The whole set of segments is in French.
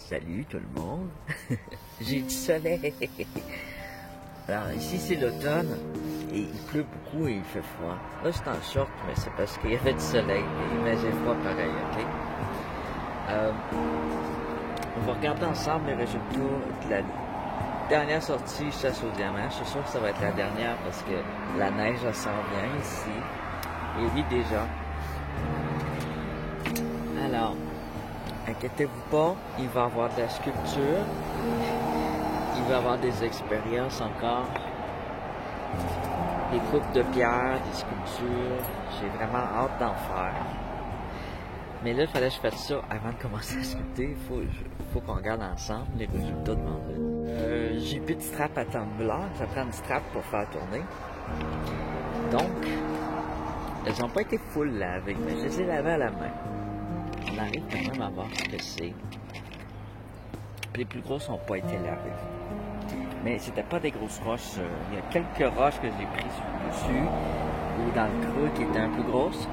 Salut tout le monde. J'ai du soleil. Alors ici c'est l'automne et il pleut beaucoup et il fait froid. Là je suis en short mais c'est parce qu'il y avait du soleil mais j'ai froid pareil, ok? On va regarder ensemble les résultats de la dernière sortie chasse au diamant. Je suis sûr que ça va être la dernière parce que la neige elle s'en vient ici. Et oui déjà. Alors, inquiétez-vous pas, il va y avoir de la sculpture, il va y avoir des expériences encore, des coupes de pierre, des sculptures, j'ai vraiment hâte d'en faire. Mais là, il fallait que je fasse ça avant de commencer à sculpter, faut qu'on regarde ensemble les résultats de mon j'ai plus de strap à tumbler, ça prend une strap pour faire tourner. Donc, elles n'ont pas été full lavées, mais je les ai lavées à la main. On arrive quand même à voir ce que c'est. Les plus grosses n'ont pas été lavées. Mais c'était pas des grosses roches. Il y a quelques roches que j'ai prises sur le dessus ou dans le creux qui étaient un peu grosses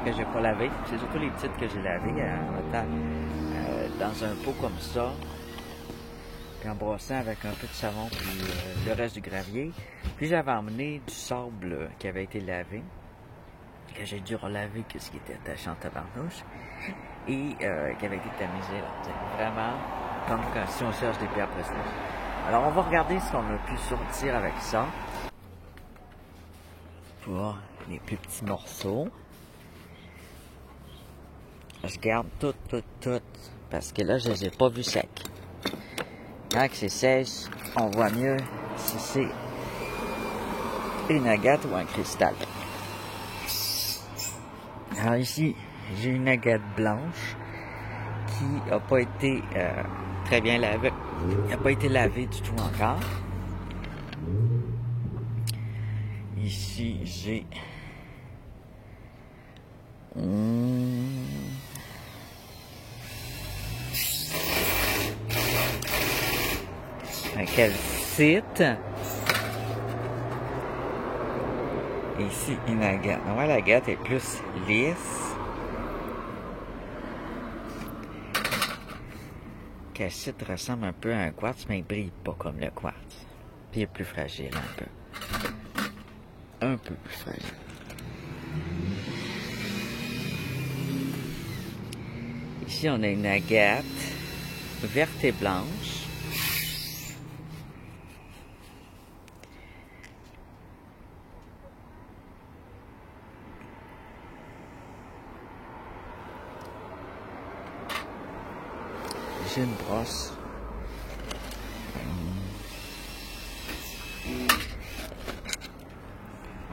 que j'ai pas lavées. C'est surtout les petites que j'ai lavées dans un pot comme ça. Puis en brossant avec un peu de savon puis le reste du gravier. Puis j'avais emmené du sable qui avait été lavé. Que j'ai dû relaver que ce qui était attaché en tabarnouche. Et qui avait été tamisé là. C'est vraiment comme quand, si on cherche des pierres précieuses. Alors on va regarder ce qu'on a pu sortir avec ça. Pour les plus petits morceaux. Je garde tout, parce que là je les ai pas vus secs. Quand c'est sèche, on voit mieux si c'est une agate ou un cristal. Alors ici, j'ai une agate blanche qui n'a pas été très bien lavée. Elle n'a pas été lavée du tout encore. Ici, j'ai un calcite. Ici, une agate. Ouais, l'agate est plus lisse. Calcite ressemble un peu à un quartz, mais il brille pas comme le quartz. Puis il est plus fragile un peu. Un peu plus fragile. Ici, on a une agate verte et blanche. J'ai une brosse.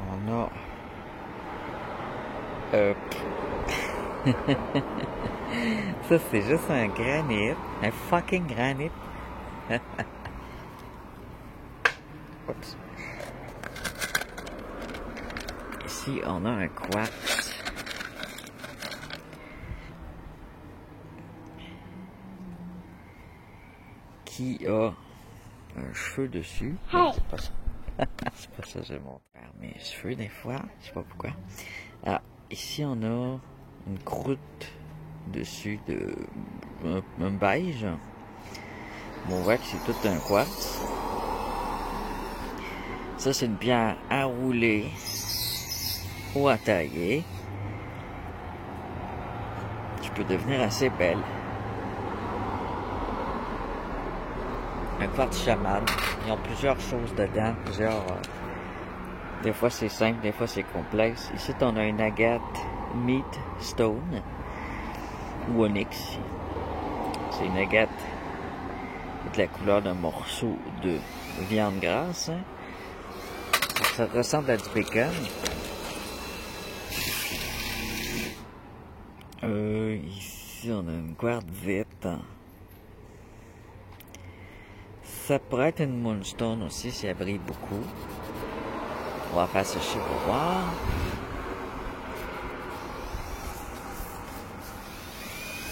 On a... Ça, c'est juste un granit. Un fucking granit. Oups. Ici, on a un quartz. Qui a un cheveu dessus. Non, c'est pas ça. C'est pas ça que je montre. Mes cheveux, des fois, je sais pas pourquoi. Alors, ici, on a une croûte dessus de un beige. On voit que c'est tout un quartz. Ça, c'est une pierre à rouler ou à tailler. Qui peut devenir assez belle. Un quartz chaman. Ils ont plusieurs choses dedans, des fois c'est simple, des fois c'est complexe. Ici on a une agate meat stone ou onyx. C'est une agate de la couleur d'un morceau de viande grasse. Hein. Ça ressemble à du bacon. Ici on a une quartzite. Ça pourrait être une moonstone aussi si elle brille beaucoup. On va faire sécher pour voir.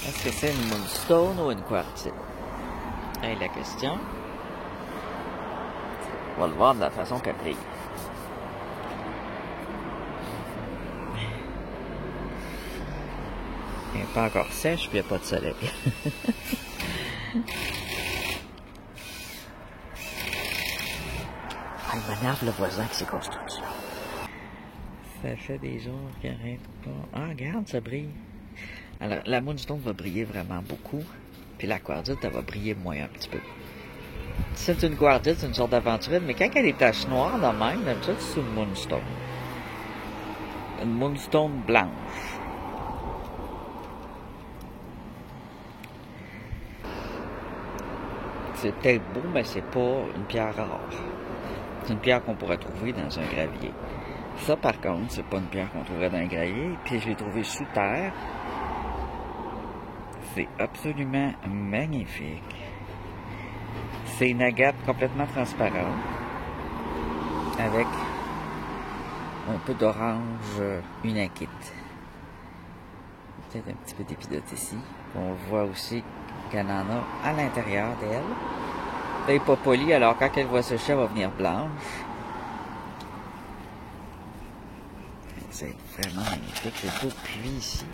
Est-ce que c'est une moonstone ou une quartzite? Hey, la question. On va le voir de la façon qu'elle brille. Elle n'est pas encore sèche puis il n'y a pas de soleil. Il m'énerve le voisin avec ses constructions. Ça fait des jours qu'il arrête pas. Ah, regarde, ça brille. Alors, la Moonstone va briller vraiment beaucoup. Puis la quartzite, elle va briller moins un petit peu. C'est une quartzite, c'est une sorte d'aventurine, mais quand elle a des taches noires dans le même, d'habitude, c'est une Moonstone. Une Moonstone blanche. C'est peut-être beau, mais c'est pas une pierre rare. C'est une pierre qu'on pourrait trouver dans un gravier. Ça, par contre, c'est pas une pierre qu'on trouverait dans un gravier. Puis je l'ai trouvée sous terre. C'est absolument magnifique. C'est une agate complètement transparente. Avec un peu d'orange unakite. Peut-être un petit peu d'épidote ici. On voit aussi qu'elle en a à l'intérieur d'elle. Elle n'est pas polie, alors quand elle va sécher, elle va venir blanche. C'est vraiment magnifique. C'est beau puits ici.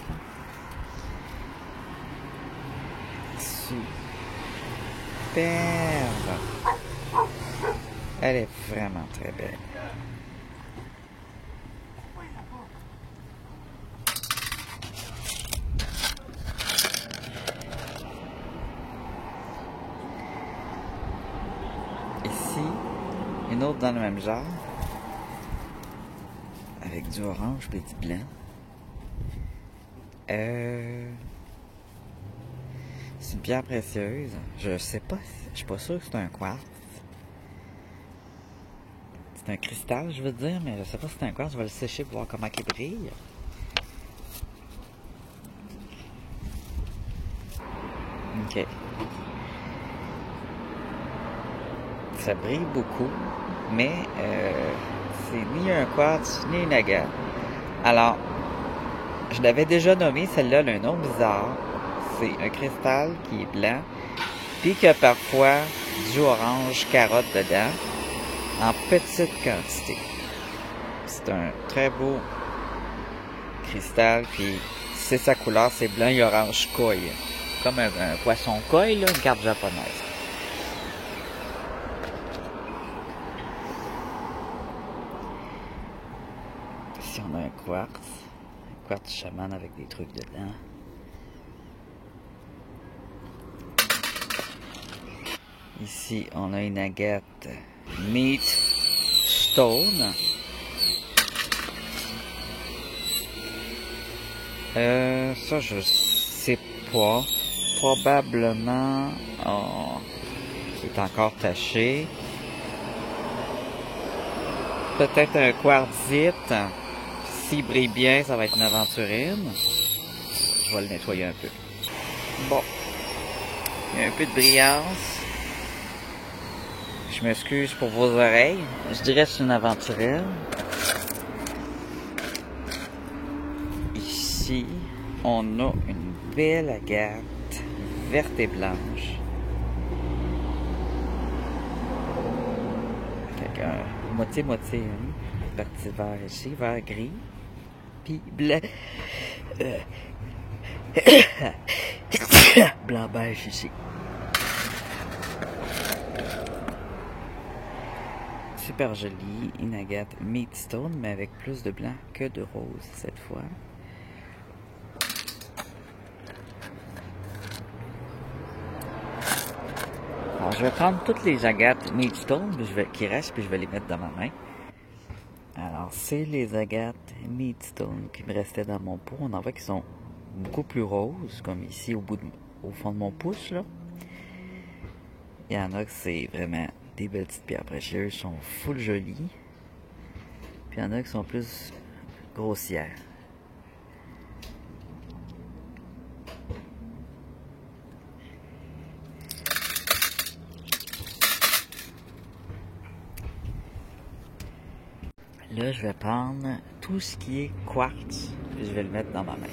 Superbe. Elle est vraiment très belle. Ici, une autre dans le même genre. Avec du orange et du blanc. C'est une pierre précieuse. Je sais pas, je suis pas sûr que c'est un quartz. C'est un cristal, je veux dire, mais je sais pas si c'est un quartz. Je vais le sécher pour voir comment il brille. Ok. Ça brille beaucoup, mais c'est ni un quartz ni une agate. Alors, je l'avais déjà nommé, celle-là, elle a un nom bizarre. C'est un cristal qui est blanc, puis qui a parfois du orange carotte dedans, en petite quantité. C'est un très beau cristal, puis c'est sa couleur, c'est blanc et orange koi. Comme un poisson koi, là, une carte japonaise. Ici, on a un quartz chaman avec des trucs dedans. Ici, on a une agate Meat Stone. Ça, je sais pas. Probablement, c'est encore taché. Peut-être un quartzite. S'il brille bien, ça va être une aventurine. Je vais le nettoyer un peu. Bon. Il y a un peu de brillance. Je m'excuse pour vos oreilles. Je dirais que c'est une aventurine. Ici, on a une belle agate verte et blanche. Avec un moitié-moitié, hein? Partie vert ici, vert gris. Puis blanc. Blanc beige ici. Super jolie, une agate Meat Stone, mais avec plus de blanc que de rose cette fois. Alors, je vais prendre toutes les agates Meat Stone qui restent, puis je vais les mettre dans ma main. Alors, c'est les agates Meat Stone qui me restaient dans mon pot. On en voit qu'ils sont beaucoup plus roses, comme ici au fond de mon pouce, là. Il y en a que c'est vraiment des belles petites pierres précieuses, sont full jolies. Puis il y en a qui sont plus grossières. Là, je vais prendre tout ce qui est quartz, puis je vais le mettre dans ma main.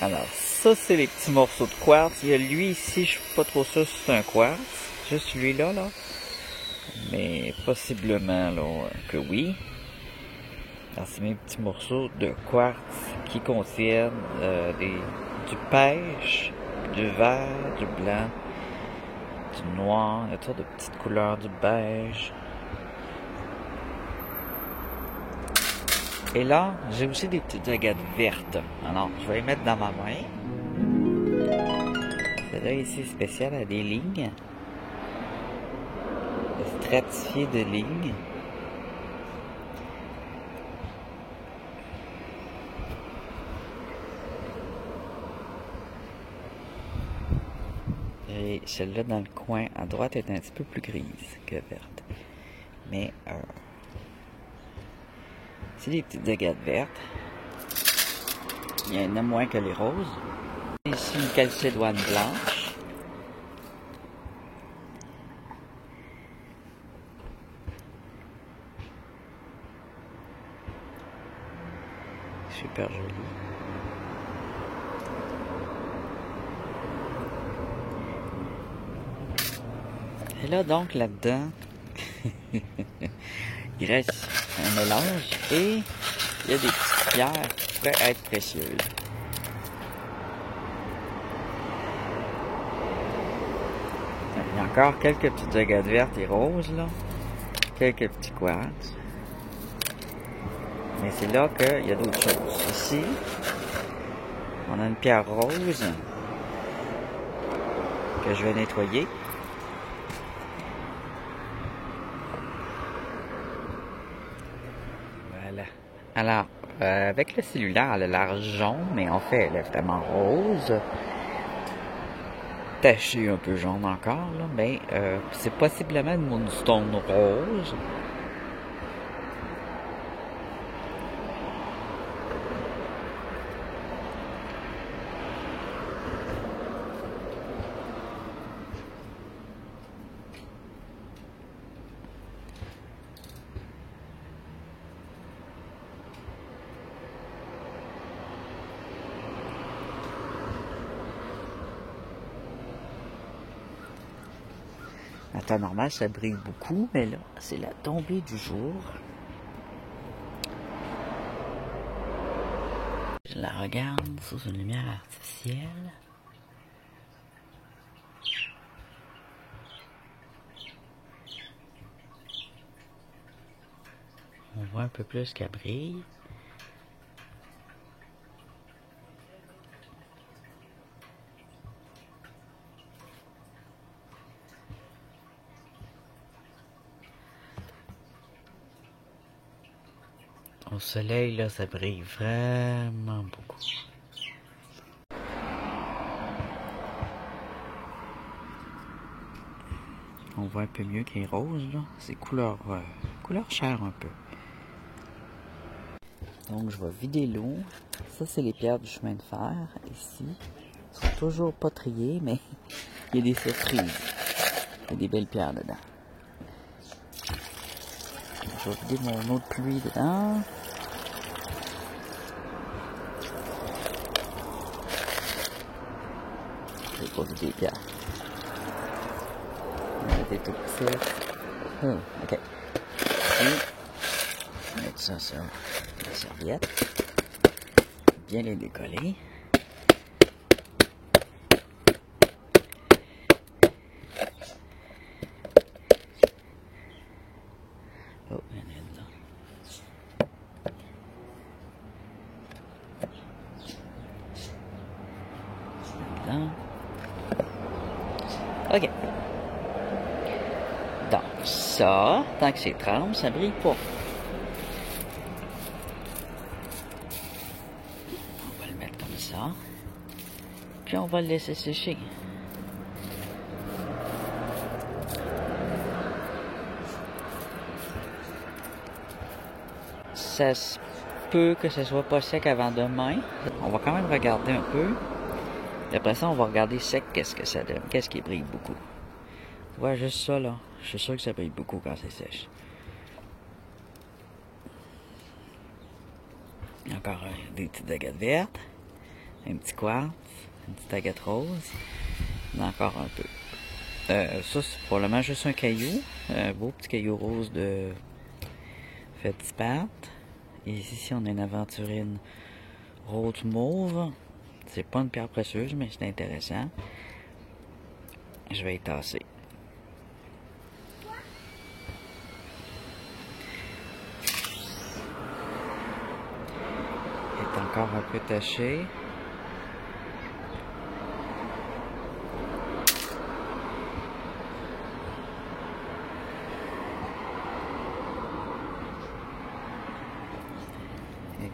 Alors, ça, c'est les petits morceaux de quartz. Il y a lui ici, je suis pas trop sûr si c'est un quartz. Juste celui-là, là. Mais possiblement, là, que oui. Alors, c'est mes petits morceaux de quartz qui contiennent du pêche du vert, du blanc, du noir, il y a toutes de petites couleurs, du beige. Et là, j'ai aussi des petites agates vertes. Alors, je vais les mettre dans ma main. Celle-là ici spéciale à des lignes. Stratifié de lignes. Et celle-là dans le coin à droite est un petit peu plus grise que verte. Mais c'est des petites agates vertes. Il y en a moins que les roses. Ici une calcédoine blanche. Super joli. Et là donc là-dedans, il reste un mélange et il y a des petites pierres qui pourraient être précieuses. Il y a encore quelques petites agates vertes et roses là, quelques petits quartz. Mais c'est là qu'il y a d'autres choses. Ici, on a une pierre rose que je vais nettoyer. Voilà. Alors, avec le cellulaire, elle a l'air jaune, mais en fait, elle est vraiment rose. Tachée un peu jaune encore, là, mais c'est possiblement une moonstone rose. En temps normal, ça brille beaucoup, mais là, c'est la tombée du jour. Je la regarde sous une lumière artificielle. On voit un peu plus qu'elle brille. Au soleil, là, ça brille vraiment beaucoup. On voit un peu mieux qu'elle est rose, là. C'est couleur chair un peu. Donc, je vais vider l'eau. Ça, c'est les pierres du chemin de fer, ici. Elles sont toujours pas triées, mais il y a des surprises. Il y a des belles pierres dedans. Je vais vider mon eau de pluie dedans. Je vais pas vider les pierres. On est tout petit. Ok. Et mettre ça sur la serviette. Bien les décoller. Oh, il y en a une là. Là. Ok. Donc, ça, tant que c'est trempe, ça brille pas. On va le mettre comme ça. Puis on va le laisser sécher. Ça se peut que ce soit pas sec avant demain. On va quand même regarder un peu. Et après ça, on va regarder sec qu'est-ce que ça donne. Qu'est-ce qui brille beaucoup. Tu vois, juste ça là. Je suis sûr que ça brille beaucoup quand c'est sèche. Encore des petites agates vertes. Un petit quartz. Une petite agate rose. Et encore un peu. Ça, c'est probablement juste un caillou. Un beau petit caillou rose de feldspathe. Et ici, on a une aventurine rose mauve. C'est pas une pierre précieuse, mais c'est intéressant. Je vais y tasser. Elle est encore un peu tachée.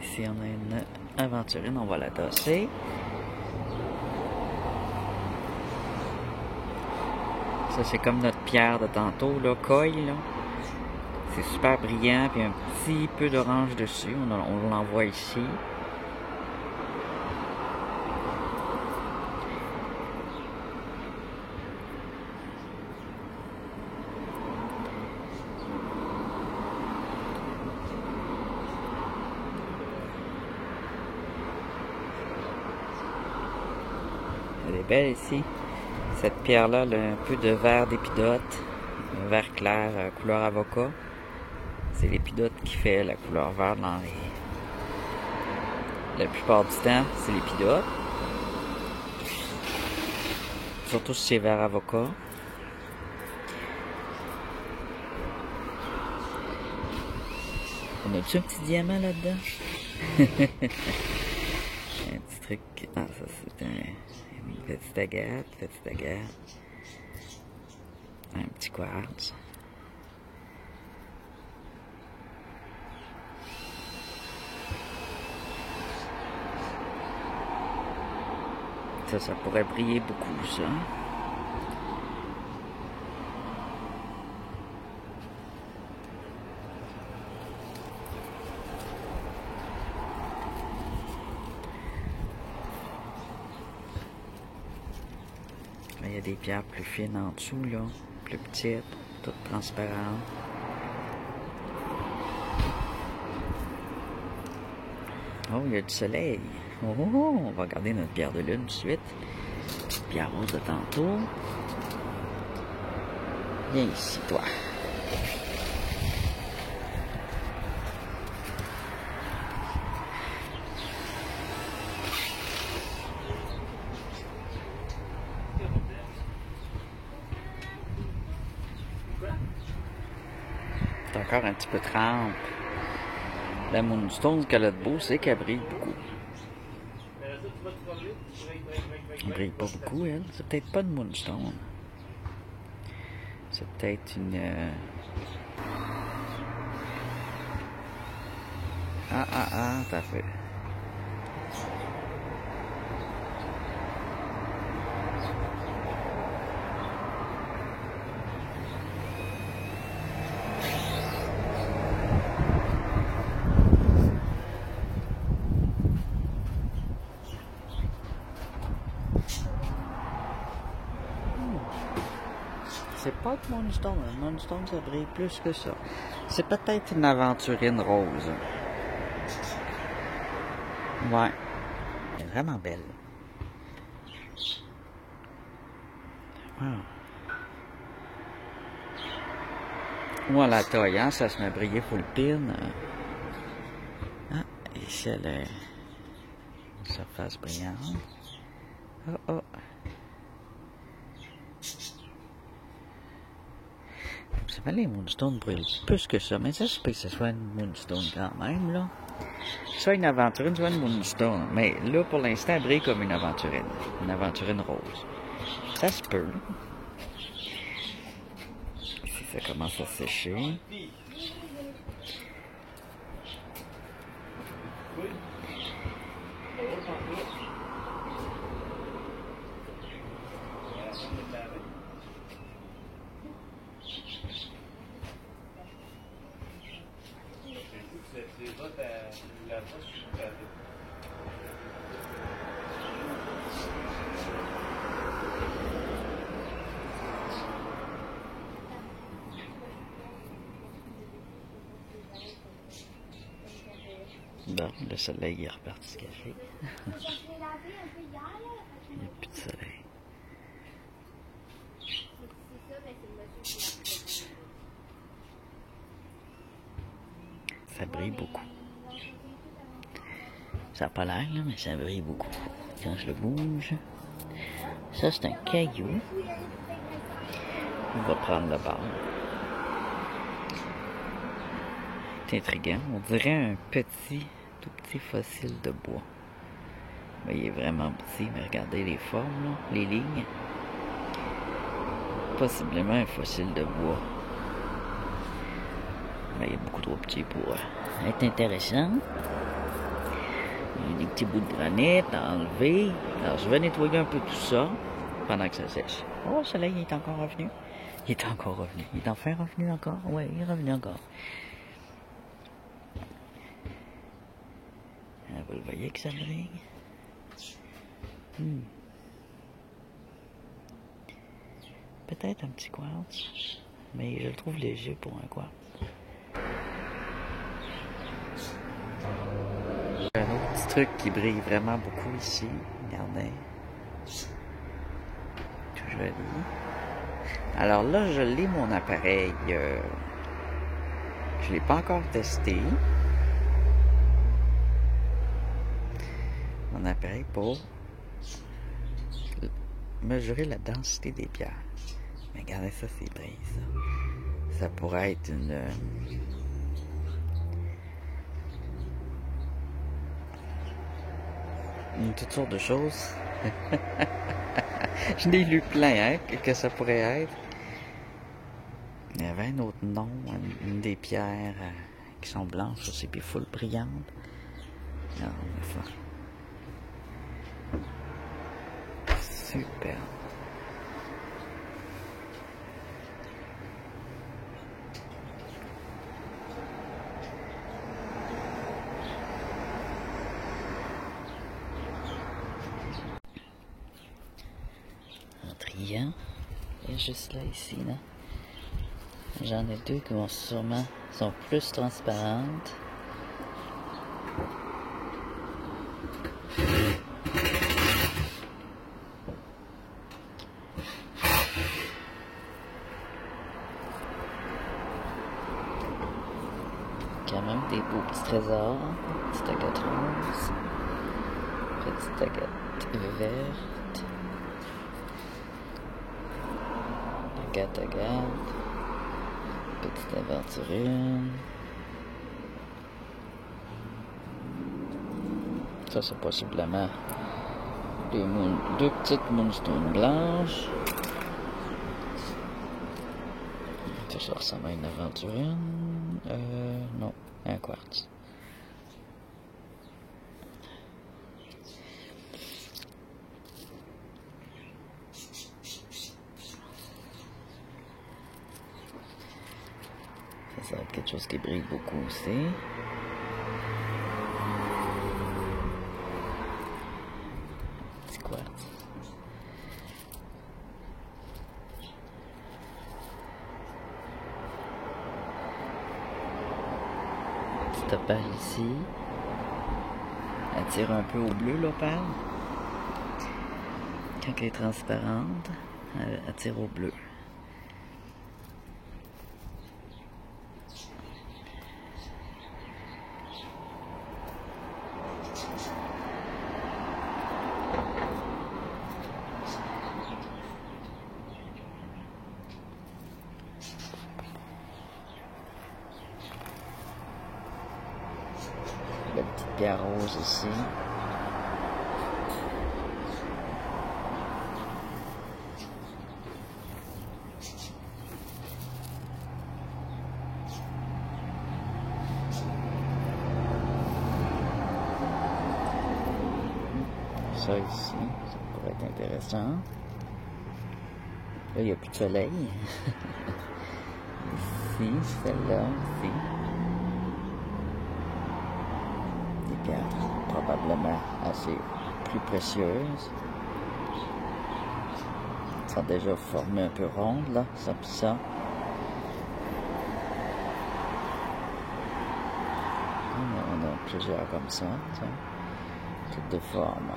Ici, on a une aventurine, on va la tasser. Ça, c'est comme notre pierre de tantôt, là, coille, là. C'est super brillant, puis un petit peu d'orange dessus. On l'envoie ici. Elle est belle ici. Cette pierre-là, elle a un peu de vert d'épidote, un vert clair, couleur avocat. C'est l'épidote qui fait la couleur vert dans les... La plupart du temps, c'est l'épidote. Surtout si c'est vert avocat. On a-tu un petit diamant là-dedans? Un petit truc... Ah, ça c'est une petite agate, un petit quartz. Ça pourrait briller beaucoup, ça. Là, il y a des pierres plus fines en dessous, là, plus petites, toutes transparentes. Oh, il y a du soleil. Oh, oh, oh, on va regarder notre pierre de lune tout de suite. Pierre rose de tantôt. Viens ici, toi. C'est encore un petit peu trempe. La moonstone, ce qu'elle a de beau, c'est qu'elle brille beaucoup. Elle brille pas beaucoup, elle. C'est peut-être pas une moonstone. C'est peut-être une... t'as fait. C'est pas de moonstone. Un moonstone, ça brille plus que ça. C'est peut-être une aventurine rose. Ouais. Elle est vraiment belle. Wow. Ou en la taillant, ça se met à briller full pin. Ah, ici, elle a une surface brillante. Oh, oh. Ça fait les moonstones brillent plus que ça, mais ça se peut que ce soit une moonstone quand même, là. Soit une aventurine, soit une moonstone. Mais là, pour l'instant, elle brille comme une aventurine rose. Ça se peut. Ici, ça commence à sécher. Bon, le soleil est reparti se cacher. Il n'y a plus de soleil. Ça brille beaucoup. Ça n'a pas l'air, là, mais ça brille beaucoup. quand je le bouge. Ça, c'est un caillou. On va prendre le bord. C'est intriguant. On dirait un tout petit fossile de bois. Mais il est vraiment petit, mais regardez les formes, là, les lignes. Possiblement un fossile de bois. Mais il est beaucoup trop petit pour être intéressant. Il y a des petits bouts de granit à enlever. Alors, je vais nettoyer un peu tout ça pendant que ça sèche. Oh, le soleil, il est encore revenu. Il est encore revenu. Il est enfin revenu encore? Oui, il est revenu encore. Ah, vous le voyez que ça brille? Peut-être un petit quartz, mais je le trouve léger pour un quartz. Un autre petit truc qui brille vraiment beaucoup ici, regardez. Tout joli. Alors là, je l'ai mon appareil. Je l'ai pas encore testé. Mon appareil pour mesurer la densité des pierres. Mais regardez ça, c'est brille, ça. Ça pourrait être toutes sortes de choses. Je n'ai lu plein, hein, que ça pourrait être. Il y avait un autre nom, une des pierres qui sont blanches aussi, puis full brillantes. Non, mais ça. Super. Un triant. Et juste là, ici, là. J'en ai deux qui sont plus transparentes. Quand même des beaux petits trésors. Petite agate rose. Petite agate verte. Agate. Petite aventurine. Ça, c'est possiblement deux petites moonstones blanches. Ça ressemble à une aventurine. Non, un quartz. Ça va être quelque chose qui brille beaucoup aussi. Petit quartz. Petite opale ici. Elle tire un peu au bleu, l'opale. Quand elle est transparente, elle tire au bleu. La petite pierre rose ici. Ça ici, ça pourrait être intéressant. Là, il n'y a plus de soleil. Ici, celle-là, ici. Des pierres probablement assez plus précieuses. Elles sont déjà formées un peu rondes, là, ça puis ça. On a plusieurs comme ça, tiens. Toutes de forme.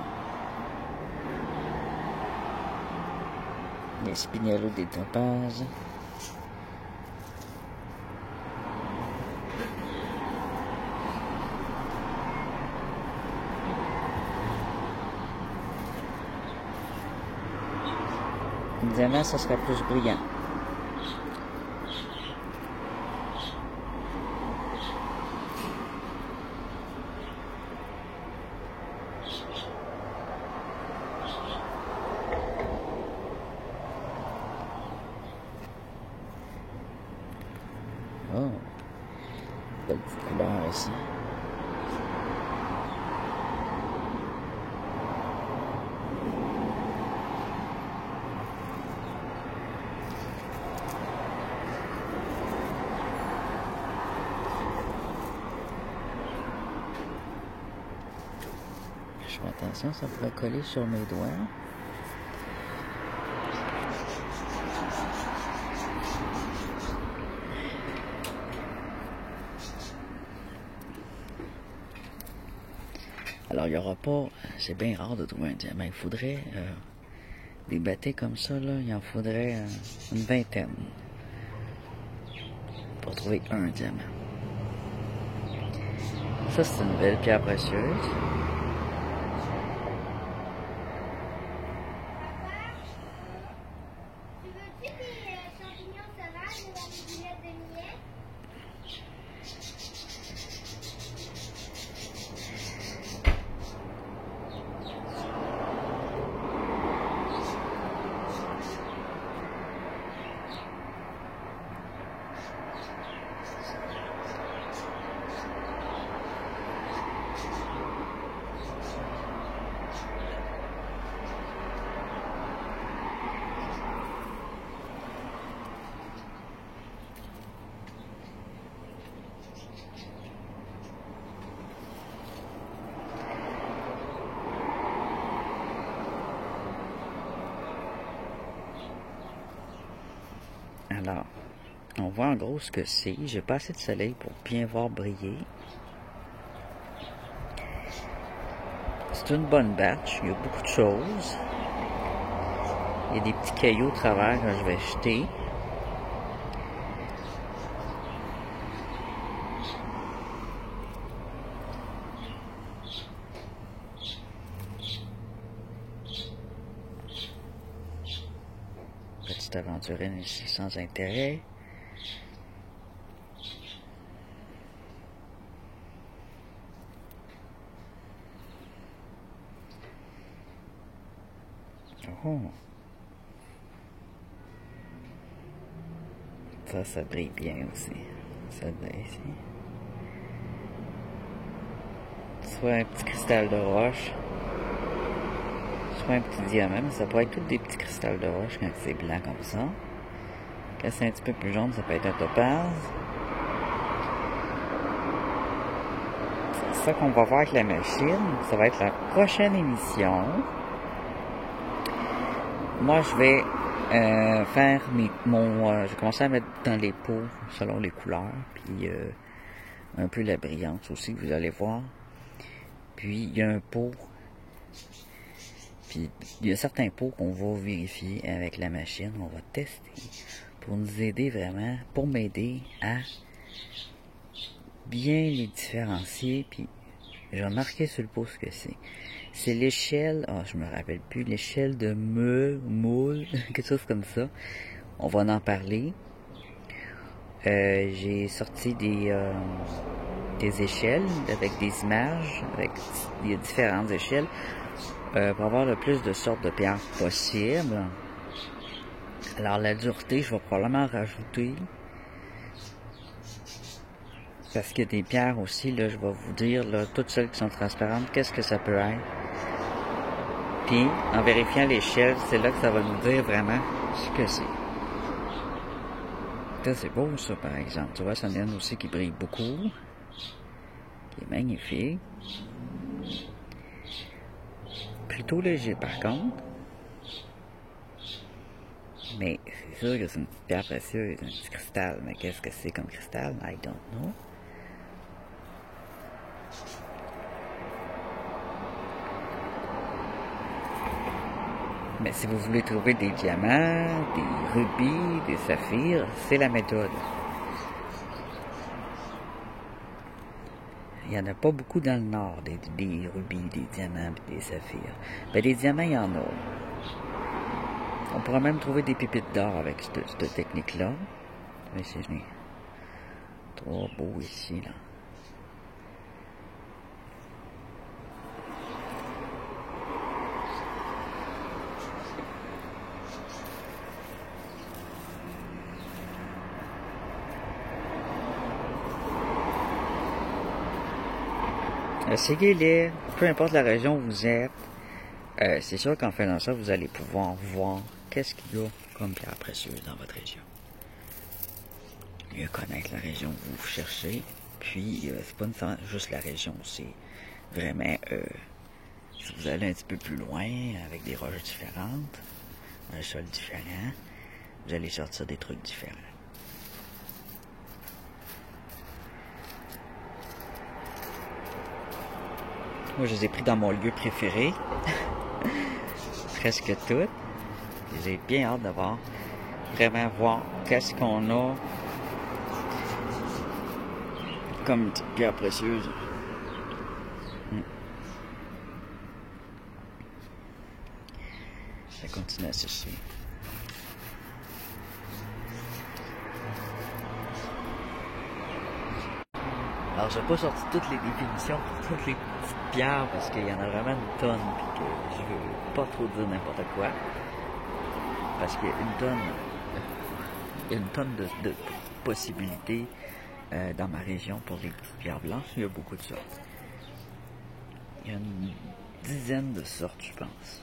Les spignolos des topazes. Le diamant, ça serait plus brillant. Oh, belle petite couleur ici. Je fais attention, ça pourrait coller sur mes doigts. Alors, il n'y aura pas... C'est bien rare de trouver un diamant. Il faudrait... des bâtés comme ça, là, il en faudrait une vingtaine. Pour trouver un diamant. Ça, c'est une belle pierre précieuse. Alors, on voit en gros ce que c'est. J'ai pas assez de soleil pour bien voir briller. C'est une bonne batch. Il y a beaucoup de choses. Il y a des petits cailloux au travers que je vais jeter. Petite aventurine ici sans intérêt. Oh. Ça brille bien aussi. Celle-là ici. Soit un petit cristal de roche, soit un petit diamant, mais ça pourrait être tous des petits cristals de roche quand c'est blanc comme ça. Quand c'est un petit peu plus jaune, ça peut être un topaz. C'est ça qu'on va voir avec la machine. Ça va être la prochaine émission. Moi, je vais faire je vais commencer à mettre dans les pots selon les couleurs, puis un peu la brillance aussi, vous allez voir. Puis, il y a un pot, puis il y a certains pots qu'on va vérifier avec la machine, on va tester pour nous aider vraiment, pour m'aider à bien les différencier, puis je vais marquer sur le pot ce que c'est. C'est l'échelle, je me rappelle plus, l'échelle de moule, quelque chose comme ça. On va en parler. J'ai sorti des échelles avec des images, il y a différentes échelles, pour avoir le plus de sortes de pierres possible. Alors la dureté, je vais probablement rajouter, parce qu'il y a des pierres aussi, là, je vais vous dire, là, toutes celles qui sont transparentes, qu'est-ce que ça peut être. Puis, en vérifiant l'échelle, c'est là que ça va nous dire vraiment ce que c'est. Ça, c'est beau, ça, par exemple. Tu vois, c'en est une aussi qui brille beaucoup, qui est magnifique. Plutôt léger, par contre. Mais c'est sûr que c'est une petite pierre précieuse, un petit cristal. Mais qu'est-ce que c'est comme cristal? I don't know. Mais si vous voulez trouver des diamants, des rubis, des saphirs, c'est la méthode. Il n'y en a pas beaucoup dans le nord, des rubis, des diamants et des saphirs. Ben, des diamants, il y en a. On pourra même trouver des pépites d'or avec cette technique-là. Mais c'est trop beau ici, là. Essayez-les, peu importe la région où vous êtes. C'est sûr qu'en faisant ça, vous allez pouvoir voir qu'est-ce qu'il y a comme pierre précieuse dans votre région. Mieux connaître la région où vous cherchez. Puis, c'est pas nécessairement juste la région, c'est vraiment, si vous allez un petit peu plus loin, avec des roches différentes, un sol différent, vous allez sortir des trucs différents. Moi, je les ai pris dans mon lieu préféré. Presque toutes. J'ai bien hâte de voir. Vraiment voir qu'est-ce qu'on a comme pierre précieuse. Ça continue à sécher. Alors, je n'ai pas sorti toutes les définitions pour toutes les petites pierres parce qu'il y en a vraiment une tonne et que je veux pas trop dire n'importe quoi. Parce qu'il y a une tonne de possibilités dans ma région pour les petites pierres blanches. Il y a beaucoup de sortes. Il y a une dizaine de sortes, je pense.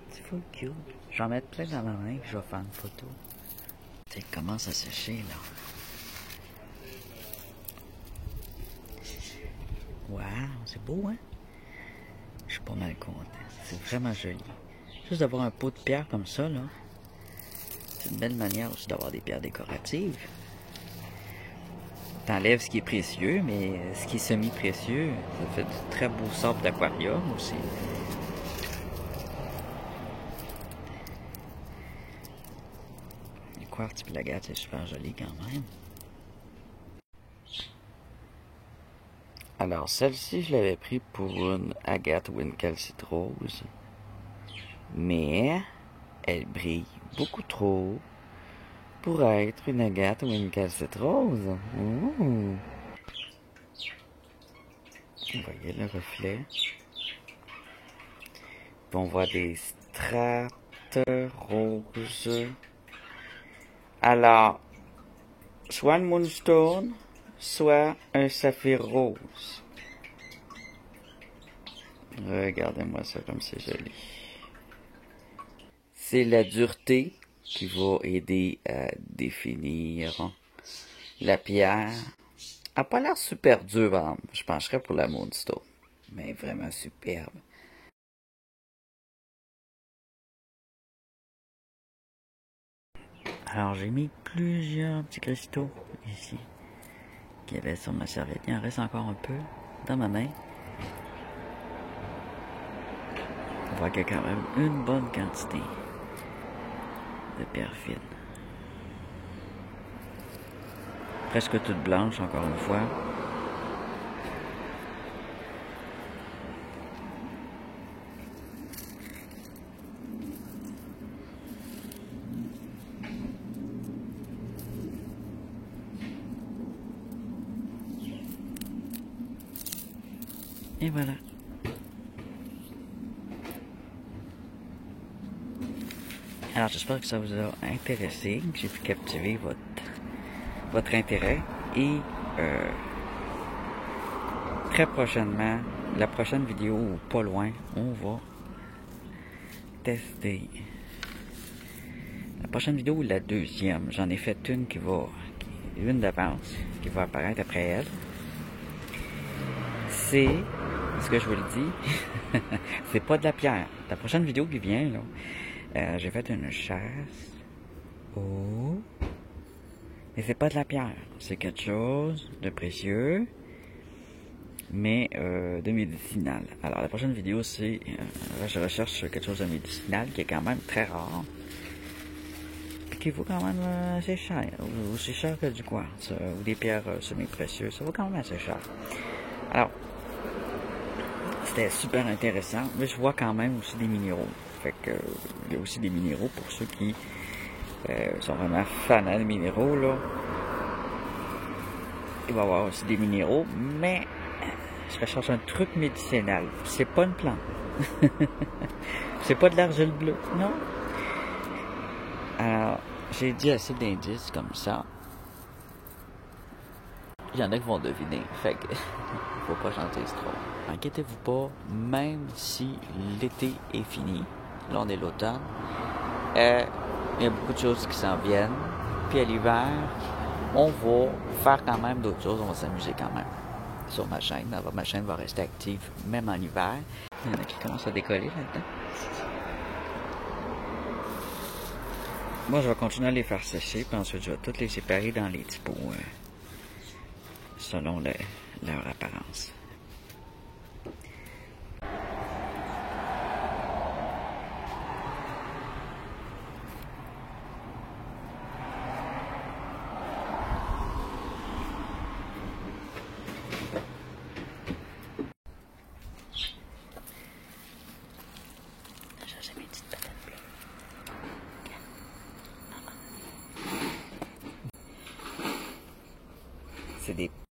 C'est full cute. Je vais en mettre plein dans ma main et je vais faire une photo. Tu sais, il commence à sécher là. Wow, c'est beau, hein? Je suis pas mal content. C'est vraiment joli. Juste d'avoir un pot de pierre comme ça, là, c'est une belle manière aussi d'avoir des pierres décoratives. T'enlèves ce qui est précieux, mais ce qui est semi-précieux, ça fait du très beau sable d'aquarium aussi. Le quartz et l'agate, c'est super joli quand même. Alors, celle-ci, je l'avais pris pour une agate ou une calcite rose. Mais elle brille beaucoup trop pour être une agate ou une calcite rose. Vous voyez le reflet. Puis on voit des strates roses. Alors, soit le moonstone, soit un saphir rose. Regardez-moi ça comme c'est joli. C'est la dureté qui va aider à définir la pierre. Elle n'a pas l'air super dure, hein? Je pencherais pour la moonstone, mais vraiment superbe. Alors j'ai mis plusieurs petits cristaux ici qu'il y avait sur ma serviette. Il en reste encore un peu dans ma main. On voit qu'il y a quand même une bonne quantité de pierre fine. Presque toute blanche encore une fois. Et voilà. Alors j'espère que ça vous a intéressé, que j'ai pu captiver votre intérêt. Et très prochainement, la prochaine vidéo, ou pas loin, on va tester. La prochaine vidéo ou la deuxième, j'en ai fait une d'avance, qui va apparaître après elle. C'est, ce que je vous le dis, c'est pas de la pierre. La prochaine vidéo qui vient, là, j'ai fait une chasse mais c'est pas de la pierre. C'est quelque chose de précieux, mais de médicinal. Alors la prochaine vidéo, c'est, je recherche quelque chose de médicinal qui est quand même très rare, puis qui vaut quand même assez cher, aussi cher que du quartz, ou des pierres semi-précieuses. Ça vaut quand même assez cher. Alors, C'était super intéressant. Mais je vois quand même aussi des minéraux. Fait que il y a aussi des minéraux pour ceux qui sont vraiment fans des minéraux, là. Il va y avoir aussi des minéraux, mais je recherche un truc médicinal. C'est pas une plante. C'est pas de l'argile bleue, non? Alors, j'ai dit assez d'indices comme ça. Il y en a qui vont deviner. Fait que faut pas chanter trop. Inquiétez-vous pas, même si l'été est fini, là on est l'automne, il y a beaucoup de choses qui s'en viennent. Puis à l'hiver, on va faire quand même d'autres choses, on va s'amuser quand même sur ma chaîne. Alors, ma chaîne va rester active même en hiver. Il y en a qui commencent à décoller là-dedans. Moi, je vais continuer à les faire sécher, puis ensuite je vais toutes les séparer dans les petits pots selon leur apparence. C'est des